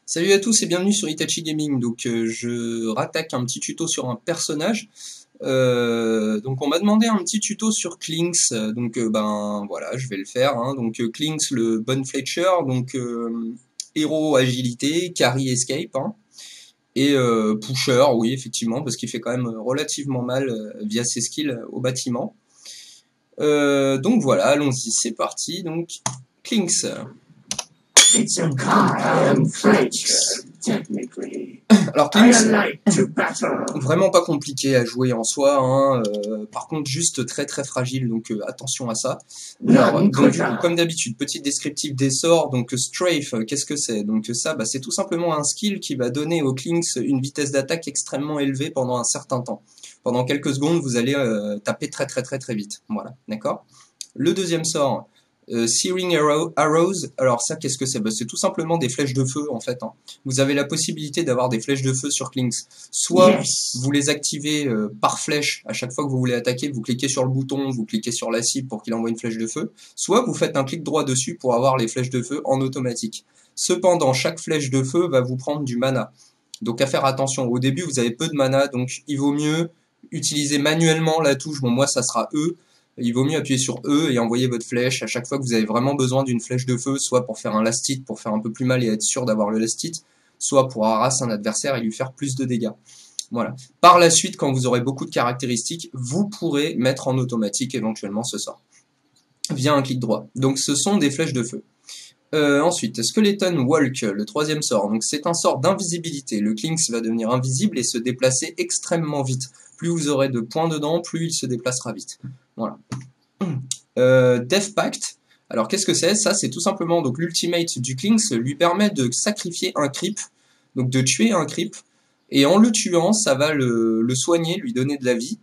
Salut à tous et bienvenue sur Itachi Gaming. Donc je rattaque un petit tuto sur un personnage. Donc on m'a demandé un petit tuto sur Klinks. Donc ben voilà, je vais le faire. Hein. Donc Klinks, le Bon Fletcher, donc héros agilité, carry escape, hein. Et pusher, oui effectivement, parce qu'il fait quand même relativement mal via ses skills au bâtiment. Donc voilà, allons-y, c'est parti. Donc Klinks. It's a card Fletcher, technically. Alors I Klinks, like to battle. vraiment pas compliqué à jouer en soi, hein, par contre juste très très fragile, donc attention à ça. Alors, donc du coup, comme d'habitude, petit descriptif des sorts, donc Strafe, qu'est-ce que c'est? Donc ça, bah, c'est tout simplement un skill qui va donner aux Klinks une vitesse d'attaque extrêmement élevée pendant un certain temps. Pendant quelques secondes, vous allez taper très très très très vite, voilà, d'accord? Le deuxième sort, Searing Arrows, alors ça qu'est-ce que c'est? Bah, c'est tout simplement des flèches de feu en fait, hein. Vous avez la possibilité d'avoir des flèches de feu sur Klinks. Soit vous les activez par flèche à chaque fois que vous voulez attaquer, vous cliquez sur le bouton, vous cliquez sur la cible pour qu'il envoie une flèche de feu, soit vous faites un clic droit dessus pour avoir les flèches de feu en automatique. Cependant, chaque flèche de feu va vous prendre du mana. Donc à faire attention, au début vous avez peu de mana, donc il vaut mieux utiliser manuellement la touche, bon moi ça sera E, il vaut mieux appuyer sur E et envoyer votre flèche à chaque fois que vous avez vraiment besoin d'une flèche de feu, soit pour faire un last hit, pour faire un peu plus mal et être sûr d'avoir le last hit, soit pour harasser un adversaire et lui faire plus de dégâts. Voilà. Par la suite, quand vous aurez beaucoup de caractéristiques, vous pourrez mettre en automatique éventuellement ce sort, via un clic droit. Donc ce sont des flèches de feu. Ensuite, Skeleton Walk, le troisième sort. Donc c'est un sort d'invisibilité. Le Klinks va devenir invisible et se déplacer extrêmement vite. Plus vous aurez de points dedans, plus il se déplacera vite. Voilà. Death Pact. Alors qu'est-ce que c'est? Ça c'est tout simplement donc l'ultimate du Klinks lui permet de sacrifier un creep, donc de tuer un creep, et en le tuant ça va le soigner, lui donner de la vie,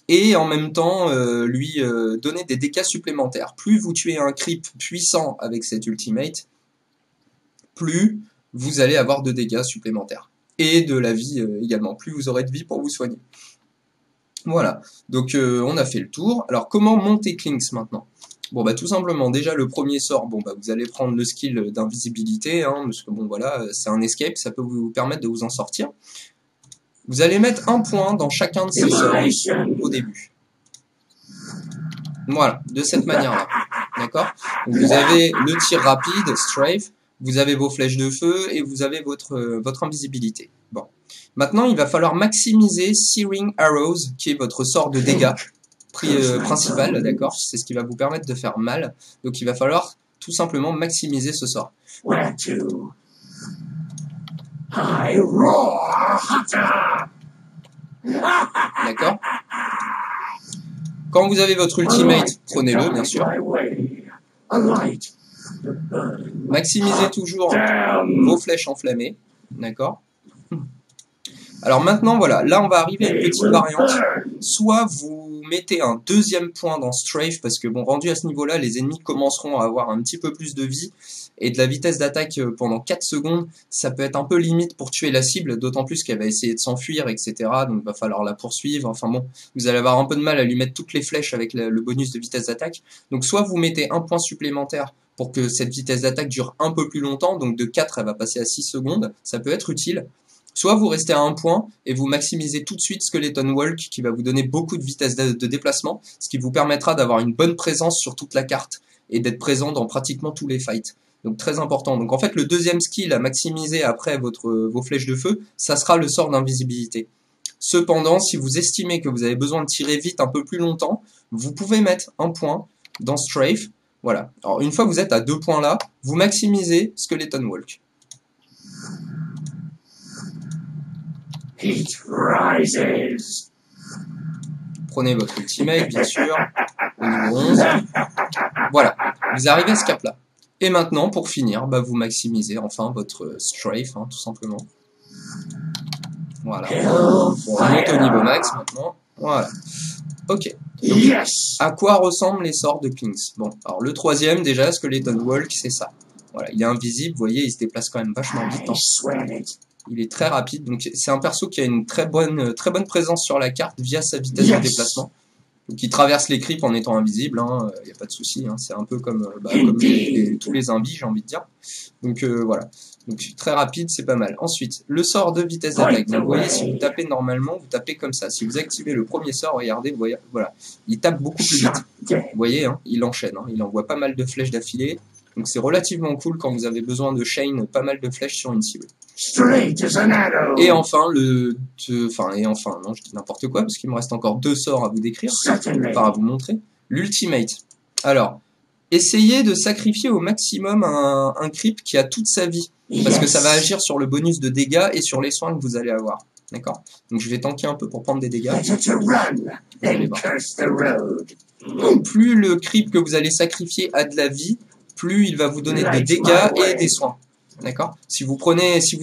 et en même temps lui donner des dégâts supplémentaires. Plus vous tuez un creep puissant avec cet ultimate, plus vous allez avoir de dégâts supplémentaires. Et de la vie également, plus vous aurez de vie pour vous soigner. Voilà, donc on a fait le tour. Alors comment monter Klinks maintenant? Bon bah tout simplement, déjà le premier sort, bon bah vous allez prendre le skill d'invisibilité, hein, parce que bon voilà, c'est un escape, ça peut vous permettre de vous en sortir. Vous allez mettre un point dans chacun de ces sorts au début. Voilà, de cette manière-là, d'accord? Donc vous avez le tir rapide, strafe, vous avez vos flèches de feu et vous avez votre invisibilité. Bon. Maintenant, il va falloir maximiser Searing Arrows, qui est votre sort de dégâts principal, d'accord? C'est ce qui va vous permettre de faire mal. Donc il va falloir tout simplement maximiser ce sort. D'accord? Quand vous avez votre ultimate, prenez-le, bien sûr. Maximisez toujours vos flèches enflammées, d'accord? Alors maintenant, voilà, là on va arriver à une petite variante. Soit vous mettez un deuxième point dans Strafe, parce que bon, rendu à ce niveau-là, les ennemis commenceront à avoir un petit peu plus de vie, et de la vitesse d'attaque pendant 4 secondes, ça peut être un peu limite pour tuer la cible, d'autant plus qu'elle va essayer de s'enfuir, etc. Donc il va falloir la poursuivre, enfin bon, vous allez avoir un peu de mal à lui mettre toutes les flèches avec le bonus de vitesse d'attaque. Donc soit vous mettez un point supplémentaire pour que cette vitesse d'attaque dure un peu plus longtemps, donc de 4 elle va passer à 6 secondes, ça peut être utile. Soit vous restez à un point et vous maximisez tout de suite Skeleton Walk qui va vous donner beaucoup de vitesse de déplacement, ce qui vous permettra d'avoir une bonne présence sur toute la carte et d'être présent dans pratiquement tous les fights. Donc très important. Donc en fait le deuxième skill à maximiser après vos flèches de feu, ça sera le sort d'invisibilité. Cependant, si vous estimez que vous avez besoin de tirer vite un peu plus longtemps, vous pouvez mettre un point dans Strafe. Voilà. Alors une fois que vous êtes à 2 points là, vous maximisez Skeleton Walk. Heat rises. Prenez votre ultimate, bien sûr, au niveau 11. Voilà, vous arrivez à ce cap-là. Et maintenant, pour finir, bah, vous maximisez enfin votre strafe, hein, tout simplement. Voilà. On monte au niveau max maintenant. Voilà. Ok. Donc, à quoi ressemblent les sorts de Klinks? Bon, alors le troisième, déjà, Skeleton Walk, c'est ça. Voilà, il est invisible, vous voyez, il se déplace quand même vachement vite. Hein. Il est très rapide, donc c'est un perso qui a une très bonne présence sur la carte via sa vitesse de déplacement. Donc il traverse les creeps en étant invisible, hein, y a pas de souci, hein, c'est un peu comme, tous les imbis, j'ai envie de dire. Donc voilà. Donc très rapide, c'est pas mal. Ensuite, le sort de vitesse d'attaque. Donc vous voyez, si vous tapez normalement, vous tapez comme ça. Si vous activez le premier sort, regardez, vous voyez, voilà, il tape beaucoup plus vite. Vous voyez, hein, il enchaîne, hein, il envoie pas mal de flèches d'affilée. Donc c'est relativement cool quand vous avez besoin de chain pas mal de flèches sur une cible. Et enfin, non, je dis n'importe quoi parce qu'il me reste encore 2 sorts à vous décrire, enfin à vous montrer. L'ultimate. Alors, essayez de sacrifier au maximum un creep qui a toute sa vie, parce que ça va agir sur le bonus de dégâts et sur les soins que vous allez avoir. D'accord? Donc je vais tanker un peu pour prendre des dégâts. Vous allez voir. Plus le creep que vous allez sacrifier a de la vie, plus il va vous donner de dégâts et des soins. D'accord? Si vous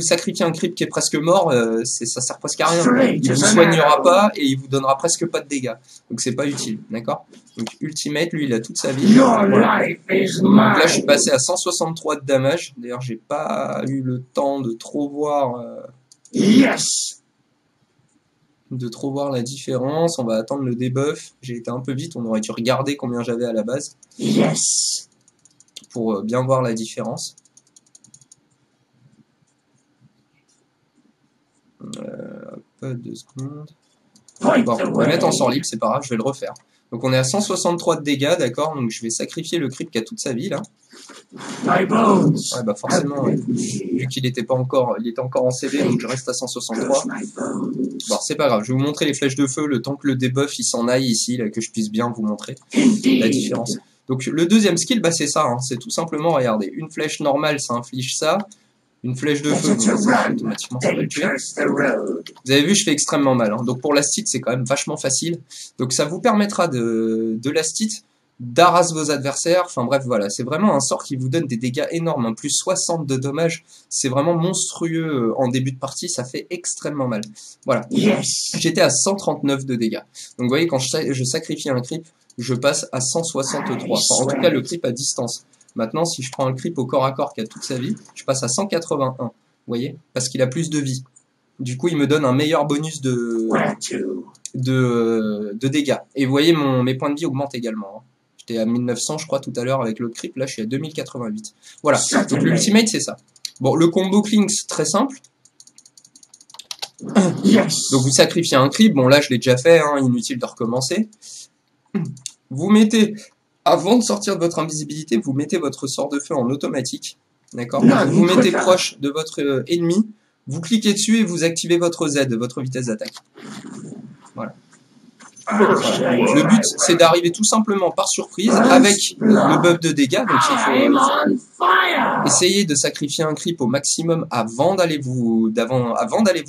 sacrifiez un creep qui est presque mort, ça sert presque à rien. Il vous soignera pas et il vous donnera presque pas de dégâts. Donc c'est pas utile. D'accord? Donc Ultimate, lui, il a toute sa vie. Voilà. Donc là, je suis passé à 163 de damage. D'ailleurs, j'ai pas eu le temps de trop voir. De trop voir la différence. On va attendre le debuff. J'ai été un peu vite. On aurait dû regarder combien j'avais à la base. Pour bien voir la différence. Pas 2 secondes. Bon, on va mettre en sort libre, c'est pas grave, je vais le refaire. Donc on est à 163 de dégâts, d'accord, donc je vais sacrifier le creep qui a toute sa vie là. Ouais, bah forcément, ouais. Vu qu'il était encore en CD, donc je reste à 163. Bon, c'est pas grave, je vais vous montrer les flèches de feu le temps que le debuff il s'en aille ici, là, que je puisse bien vous montrer la différence. Donc le deuxième skill, bah c'est ça, hein, c'est tout simplement, regardez, une flèche normale ça inflige ça. Une flèche de feu, automatiquement ça va le tuer. Vous avez vu, je fais extrêmement mal. Hein. Donc pour l'astite, c'est quand même vachement facile. Donc ça vous permettra de l'astite, d'arraser vos adversaires. Enfin bref, voilà, c'est vraiment un sort qui vous donne des dégâts énormes. Hein. Plus 60 de dommages, c'est vraiment monstrueux en début de partie. Ça fait extrêmement mal. Voilà. J'étais à 139 de dégâts. Donc vous voyez, quand je sacrifie un creep, je passe à 163. Enfin, en tout cas, le creep à distance. Maintenant, si je prends un creep au corps à corps qui a toute sa vie, je passe à 181. Vous voyez? Parce qu'il a plus de vie. Du coup, il me donne un meilleur bonus de dégâts. Et vous voyez, mes points de vie augmentent également. Hein. J'étais à 1900, je crois, tout à l'heure avec le creep. Là, je suis à 2088. Voilà. Donc, l'ultimate, c'est ça. Bon, le combo Clinks, très simple. Donc, vous sacrifiez un creep. Bon, là, je l'ai déjà fait. Hein, inutile de recommencer. Vous mettez... Avant de sortir de votre invisibilité, vous mettez votre sort de feu en automatique. D'accord? Vous vous mettez proche de votre ennemi, vous cliquez dessus et vous activez votre Z, votre vitesse d'attaque. Voilà. Le but, c'est d'arriver tout simplement par surprise avec le buff de dégâts. Donc il faut essayer de sacrifier un creep au maximum avant d'aller vous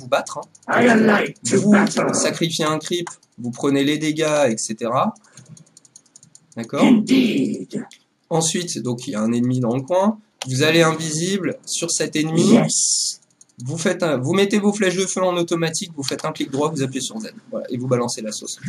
battre. Hein. Vous sacrifiez un creep, vous prenez les dégâts, etc. D'accord? Ensuite, donc il y a un ennemi dans le coin. Vous allez invisible sur cet ennemi. Vous mettez vos flèches de feu en automatique, vous faites un clic droit, vous appuyez sur Z. Voilà, et vous balancez la sauce.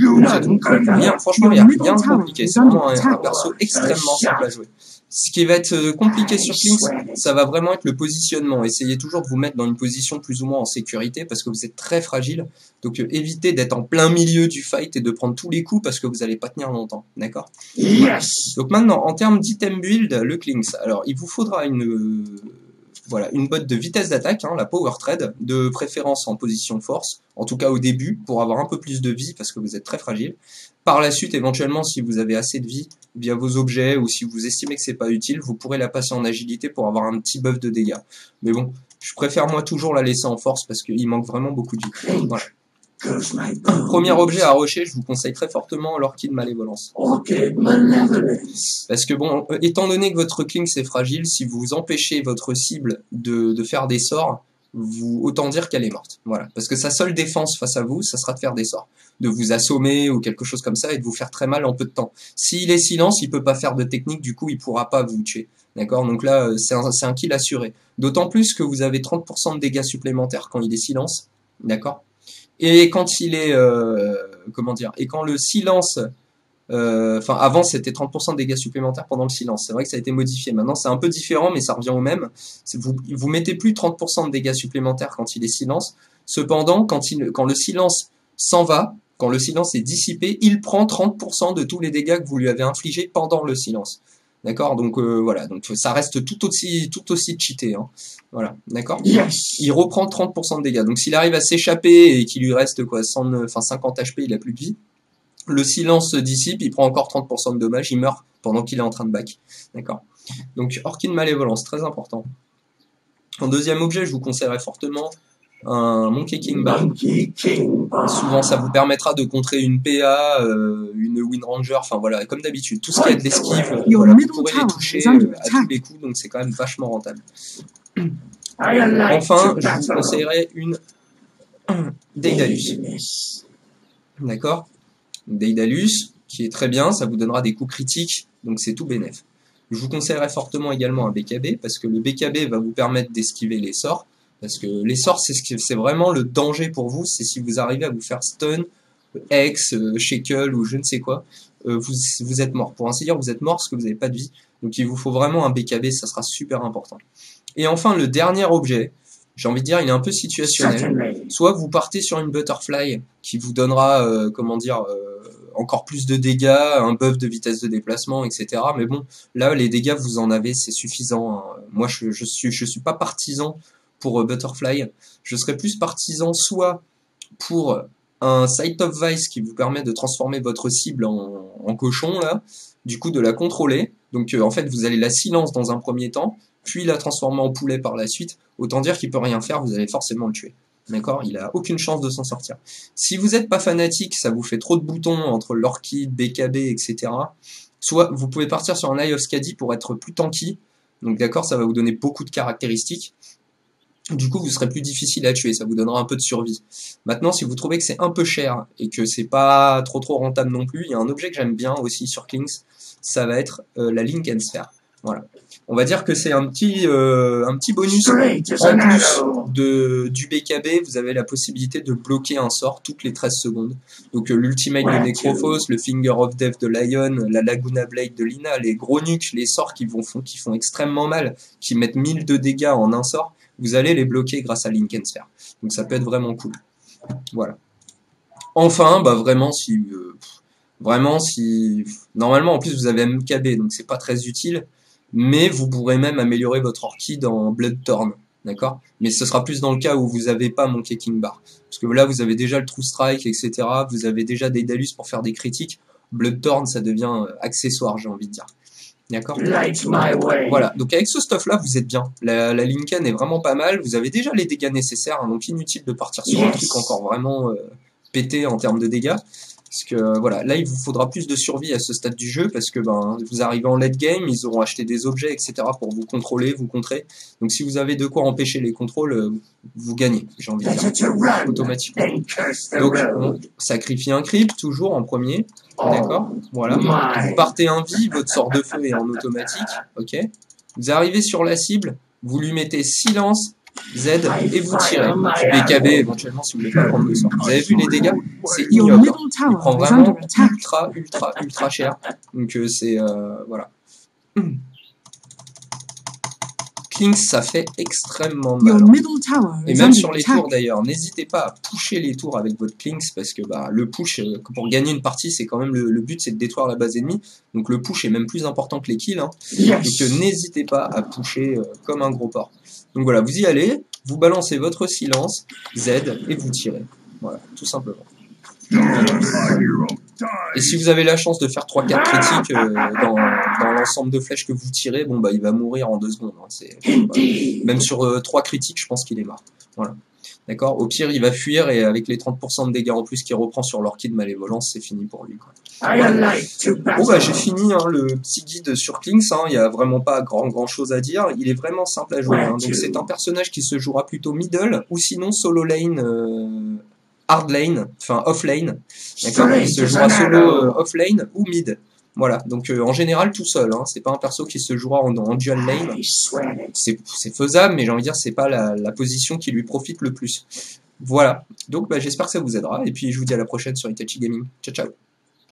Franchement, il n'y a rien de compliqué. C'est vraiment un perso extrêmement simple à jouer. Ce qui va être compliqué sur Clinks, ça va vraiment être le positionnement. Essayez toujours de vous mettre dans une position plus ou moins en sécurité parce que vous êtes très fragile. Donc évitez d'être en plein milieu du fight et de prendre tous les coups parce que vous n'allez pas tenir longtemps. D'accord? Donc maintenant, en termes d'item build, le Clinks. Alors, il vous faudra une botte de vitesse d'attaque, hein, la Power Trade, de préférence en position force, en tout cas au début, pour avoir un peu plus de vie parce que vous êtes très fragile. Par la suite, éventuellement, si vous avez assez de vie via vos objets ou si vous estimez que c'est pas utile, vous pourrez la passer en agilité pour avoir un petit buff de dégâts. Mais bon, je préfère moi toujours la laisser en force parce qu'il manque vraiment beaucoup de vie. Voilà. Premier objet à rusher, je vous conseille très fortement l'Orchid Malévolence. Parce que bon, étant donné que votre Clinks est fragile, si vous empêchez votre cible de faire des sorts, autant dire qu'elle est morte. Voilà. Parce que sa seule défense face à vous, ça sera de faire des sorts. De vous assommer ou quelque chose comme ça et de vous faire très mal en peu de temps. S'il est silence, il peut pas faire de technique, du coup il pourra pas vous tuer. D'accord? Donc là, c'est un kill assuré. D'autant plus que vous avez 30% de dégâts supplémentaires quand il est silence. D'accord? Et quand il est, et quand le silence, avant c'était 30% de dégâts supplémentaires pendant le silence. C'est vrai que ça a été modifié. Maintenant c'est un peu différent, mais ça revient au même. Vous mettez plus 30% de dégâts supplémentaires quand il est silence. Cependant, quand le silence s'en va, quand le silence est dissipé, il prend 30% de tous les dégâts que vous lui avez infligés pendant le silence. D'accord, donc voilà, donc ça reste tout aussi cheaté, hein. Voilà, d'accord. Il reprend 30% de dégâts. Donc s'il arrive à s'échapper et qu'il lui reste quoi, 50 HP, il a plus de vie. Le silence se dissipe, il prend encore 30% de dommages, il meurt pendant qu'il est en train de back. D'accord. Donc Orchid Malévolence, très important. En deuxième objet, je vous conseillerais fortement un Monkey King Bar. Souvent, ça vous permettra de contrer une PA, une Wind Ranger, enfin voilà, comme d'habitude, tout ce qui est de l'esquive, voilà, vous pourrez les toucher à tous les coups, donc c'est quand même vachement rentable. Enfin, je vous conseillerais une Daedalus. D'accord? Daedalus, qui est très bien, ça vous donnera des coups critiques, donc c'est tout bénef. Je vous conseillerais fortement également un BKB, parce que le BKB va vous permettre d'esquiver les sorts. Parce que les sorts, c'est vraiment le danger pour vous, c'est si vous arrivez à vous faire stun, Hex, Shackle ou je ne sais quoi, vous êtes mort. Pour ainsi dire, vous êtes mort parce que vous n'avez pas de vie. Donc il vous faut vraiment un BKB, ça sera super important. Et enfin, le dernier objet, j'ai envie de dire, il est un peu situationnel. Soit vous partez sur une Butterfly qui vous donnera, comment dire, encore plus de dégâts, un buff de vitesse de déplacement, etc. Mais bon, là, les dégâts, vous en avez, c'est suffisant, hein. Moi, je suis pas partisan pour Butterfly. Je serais plus partisan soit pour un Sight of Vice qui vous permet de transformer votre cible en cochon, là, du coup de la contrôler. Donc en fait, vous allez la silence dans un premier temps, puis la transformer en poulet par la suite. Autant dire qu'il peut rien faire, vous allez forcément le tuer. D'accord? Il a aucune chance de s'en sortir. Si vous n'êtes pas fanatique, ça vous fait trop de boutons entre l'Orchid, BKB, etc. Soit vous pouvez partir sur un Eye of Skadi pour être plus tanky. Donc d'accord, ça va vous donner beaucoup de caractéristiques. Du coup, vous serez plus difficile à tuer, ça vous donnera un peu de survie. Maintenant, si vous trouvez que c'est un peu cher et que c'est pas trop rentable non plus, il y a un objet que j'aime bien aussi sur Klings, ça va être la Linken Sphere. Voilà. On va dire que c'est un petit bonus en plus du BKB. Vous avez la possibilité de bloquer un sort toutes les 13 secondes. Donc l'Ultimate de Necrophos, le Finger of Death de Lion, la Laguna Blade de Lina, les gros nukes, les sorts qui font extrêmement mal, qui mettent 1000 de dégâts en un sort, vous allez les bloquer grâce à Linken Sphere. Donc ça peut être vraiment cool. Voilà. Enfin, bah vraiment si normalement en plus vous avez MKB, donc c'est pas très utile, mais vous pourrez même améliorer votre Orchid en Bloodthorn, d'accord? Mais ce sera plus dans le cas où vous n'avez pas Monkey King Bar, parce que là vous avez déjà le True Strike, etc. Vous avez déjà des Daedalus pour faire des critiques. Bloodthorn ça devient accessoire, j'ai envie de dire. D'accord? Voilà, donc avec ce stuff là vous êtes bien. La Linken est vraiment pas mal, vous avez déjà les dégâts nécessaires, hein, donc inutile de partir sur un truc encore vraiment pété en termes de dégâts. Parce que voilà, là il vous faudra plus de survie à ce stade du jeu, parce que vous arrivez en late game, ils auront acheté des objets, etc. pour vous contrôler, vous contrer. Donc si vous avez de quoi empêcher les contrôles, vous gagnez, j'ai envie de dire, automatiquement. Donc on sacrifie un creep, toujours en premier. D'accord, voilà. Vous partez un vie, votre sort de feu est en automatique, ok. Vous arrivez sur la cible, vous lui mettez silence, Z, et vous tirez. BKB éventuellement si vous voulez pas prendre le sort. Vous avez vu les dégâts? C'est ignoble. Il prend vraiment ultra cher. Donc c'est voilà. Klings, ça fait extrêmement mal. Et même sur les tours d'ailleurs, n'hésitez pas à pusher les tours avec votre Klings, parce que le push, pour gagner une partie, c'est quand même le but, c'est de détruire la base ennemie. Donc le push est même plus important que les kills, hein. Donc n'hésitez pas à pusher comme un gros porc. Donc voilà, vous y allez, vous balancez votre silence, Z, et vous tirez. Voilà, tout simplement. Et si vous avez la chance de faire 3-4 critiques dans l'ensemble de flèches que vous tirez, bon il va mourir en 2 secondes. Hein. Voilà. Même sur 3 critiques, je pense qu'il est mort. Voilà. D'accord. Au pire, il va fuir et avec les 30% de dégâts en plus qu'il reprend sur l'Orchid Malévolence, c'est fini pour lui, quoi. Bon j'ai fini hein, le petit guide sur Klings, hein. Il n'y a vraiment pas grand chose à dire. Il est vraiment simple à jouer. Hein. Donc c'est un personnage qui se jouera plutôt middle ou sinon solo lane. Hard lane, enfin off lane, d'accord, il se jouera solo off lane ou mid, voilà, donc en général tout seul, hein. C'est pas un perso qui se jouera en dual lane, c'est faisable, mais j'ai envie de dire c'est pas la position qui lui profite le plus, voilà, donc j'espère que ça vous aidera, et puis je vous dis à la prochaine sur Itachi Gaming, ciao ciao.